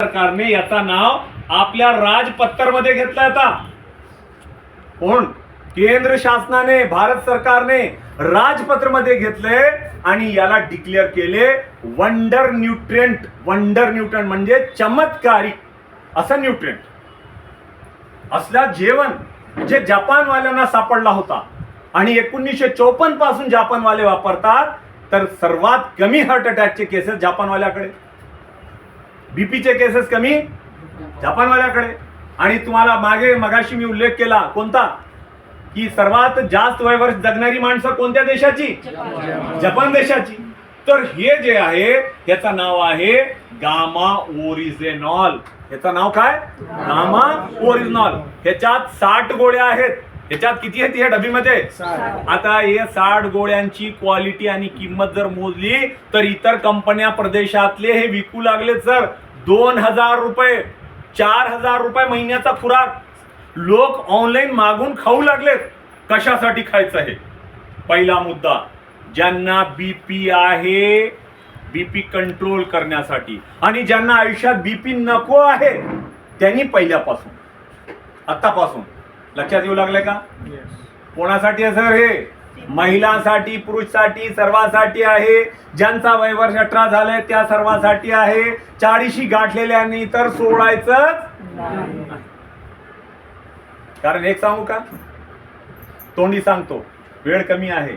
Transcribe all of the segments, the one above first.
सरकारने याचा नाव आपल्या राजपत्र मध्ये घेतलाय. आता कोण? केंद्र शासनाने, भारत सरकारने राजपत्र मध्ये घेतलंय आणि याला डिक्लेअर केले वंडर न्यूट्रिएंट. वंडर न्यूट्रिएंट म्हणजे चमत्कारिक असं न्यूट्रिएंट असल्या जेवण जे जपानवाल्यांना सापडला होता आणि 1954 पासून जपानवाले वापरतात. तर सर्वात कमी हार्ट अटॅकचे केसेस जपानवाल्याकडे, बीपीचे केसेस कमी जपानवाल्याकडे. आणि तुम्हाला मगाशी मी उल्लेख केला कोणता, की सर्वात जास्त वयवर्ष जगणारी माणसं कोणत्या देशाची? जपान देशाची. तर हे जे आहे याचं नाव आहे गामा ओरिजिनॉल. याचं नाव काय? Gamma oryzanol. ह्याच्यात 60 गोळ्या आहेत. ह्याच्यात किती आहेत या डबीमध्ये? आता हे 60 गोळ्यांची क्वालिटी आणि किंमत जर मोजली तर इतर कंपन्या प्रदेशातले हे विकू लागले सर 2000 रुपये, 4000 रुपये महिन्याचा खुराक. लोक ऑनलाईन मागून खाऊ लागलेत. कशासाठी खायचं आहे? पहिला मुद्दा, ज्यांना बीपी आहे, बीपी कंट्रोल करण्यासाठी. आणि ज्यांना आयुष्यात बीपी नको आहे त्यांनी पहिल्यापासून आतापासून लक्षात येऊ लागले का? कोणासाठी आहे सर हे? महिलांसाठी, पुरुषांसाठी, सर्वांसाठी आहे. ज्यांचा वयवर्ष 18 झालंय त्या सर्वांसाठी आहे. 40 गाठलेल्यांनी तर सोडायचंच नाही. कारण एक सांगू का, तोंडी सांगतो, वेळ कमी आहे.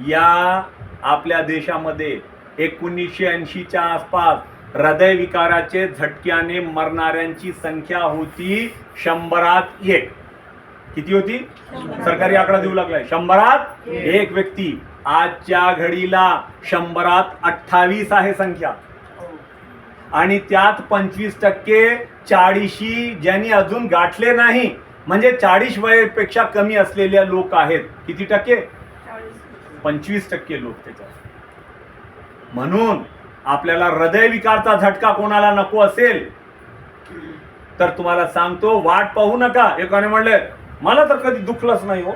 या आपल्या देशामध्ये 1980च्या आसपास हृदयविकाराचे झटक्याने मरणाऱ्यांची संख्या होती 100त 1. किती होती? सरकारी आकडा देऊ लागलाय 100त 1 व्यक्ती. आजच्या घडीला 100त 28 आहे संख्या. आणि त्यात 25% 40 ज्यांनी अजून गाठले नाही, म्हणजे 40 वयापेक्षा कमी असलेल्या लोक आहेत. किती टक्के? 25% लोक त्याच्यात. म्हणून आपल्याला हृदयविकारचा झटका कोणाला नको असेल तर तुम्हाला सांगतो, वाट पाहू नका. एकाने म्हणले मला तर कधी दुखलंच नाही हो.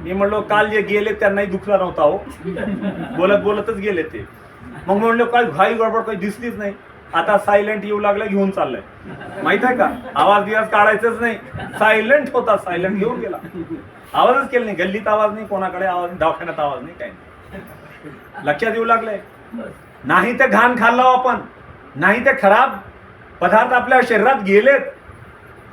मी म्हणलो काल जे गेले त्यांनाही दुखला नव्हता हो, बोलत बोलतच गेले ते. मग म्हणलो काय घाई गडबड काही दिसलीच नाही. आता सायलेंट येऊ लागला, घेऊन चाललंय. माहित आहे का, आवाज दिवस काढायचंच नाही. सायलेंट होता, सायलेंट घेऊन गेला. आवाजच केला नाही, गल्लीत आवाज नाही, कोणाकडे आवाज नाही, दवाखान्यात आवाज नाही, काही नाही. लक्षात येऊ लागलंय. नाही ते घाण खाल्लं आपण, नाही ते खराब पदार्थ आपल्या शरीरात गेलेत.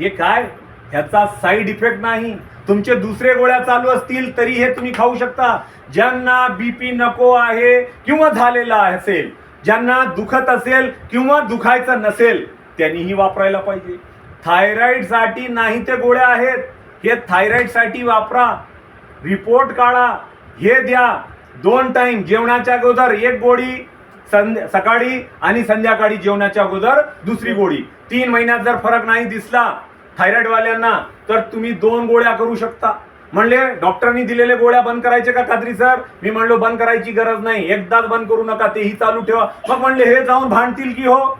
हे काय, ह्याचा साईड इफेक्ट नाही. तुमचे दुसरे गोळ्या चालू असतील तरी हे तुम्ही खाऊ शकता. ज्यांना बीपी नको आहे किंवा झालेला असेल, ज्यांना दुखत असेल किंवा दुखायचं नसेल त्यांनीही वापरायला पाहिजे. थायरॉइड साठी नाही ते गोळ्या आहेत, हे थायरॉइड साठी वापरा. रिपोर्ट काढा, हे द्या. 2 टाइम जेवणाच्या अगोदर 1 गोळी, सकाळी आणि संध्याकाळी जेवणाच्या अगोदर दुसरी गोळी. 3 महिन्यात जर फरक नाही दिसला थायरॉइड वाल्यांना तर तुम्ही 2 गोळ्या करू शकता. म्हणले डॉक्टरांनी दिलेले गोळ्या बंद करायचे का कात्री सर? मी म्हणलो बंद करायची गरज नाही, एकदाच बंद करू नका, तेही चालू ठेवा. मग म्हणले हे जाऊन भांडतील की हो,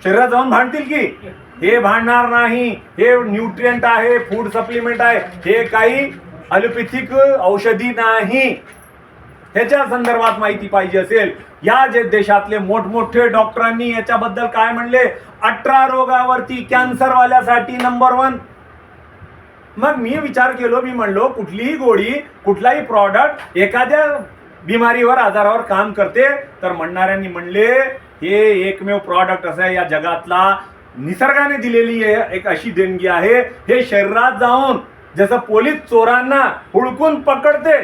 शरीरात जाऊन भांडतील की? हे भांडणार नाही. हे न्यूट्रिएंट आहे, फूड सप्लिमेंट आहे. हे काही ॲलोपॅथिक औषधी नाही. ह्याच्या संदर्भात माहिती पाहिजे असेल, या जे देशातले मोठमोठे डॉक्टरांनी याच्याबद्दल काय म्हणले, 18 रोगावरती कॅन्सरवाल्यासाठी नंबर 1. मग मी विचार केलो, मी म्हणलो कुठलीही गोळी, कुठलाही प्रॉडक्ट एखाद्या बिमारीवर, आजारावर काम करते तर म्हणणाऱ्यांनी म्हणले हे एकमेव प्रॉडक्ट असं आहे या जगातला, निसर्गाने दिलेली एक अशी देणगी आहे. हे शरीरात जाऊन जसं पोलीस चोरांना हुडकून पकडते,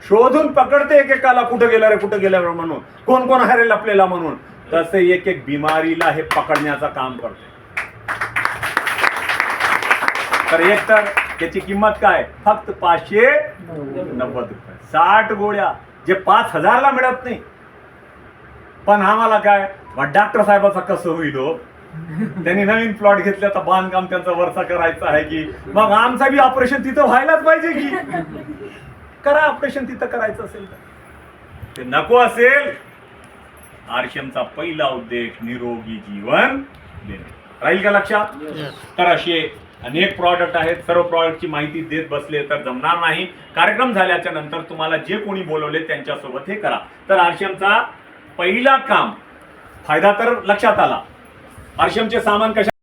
शोधून पकडते एकेकाला, कुठं गेला रे कुठं गेला म्हणून, कोण कोण हरेल आपल्याला म्हणून, तसे एक एक बिमारीला हे पकडण्याचं काम करते. तर एक तर त्याची किंमत काय, फक्त 590 रुपये. 60 गोळ्या जे 5000ला मिळत नाही. पण आम्हाला काय डॉक्टर साहेबाचा कसं होईल हो, त्यांनी नवीन प्लॉट घेतला तर बांधकाम त्यांचा वरचा करायचा आहे की, मग आमचा बी ऑपरेशन तिथं व्हायलाच पाहिजे की. करा ऑपरेशन तिथं करायचं असेल तर. ते नको असेल, आरशमचा पहिला उद्देश निरोगी जीवन देणे. राहील का लक्षात? तर असे अनेक प्रॉडक्ट आहेत. सर्व प्रॉडक्टची माहिती देत बसले तर जमणार नाही. कार्यक्रम झाल्याच्या नंतर तुम्हाला जे कोणी बोलवले त्यांच्यासोबत हे करा. तर आरशमचा पहिला काम, फायदा तर लक्षात आला, आरशमचे सामान कशा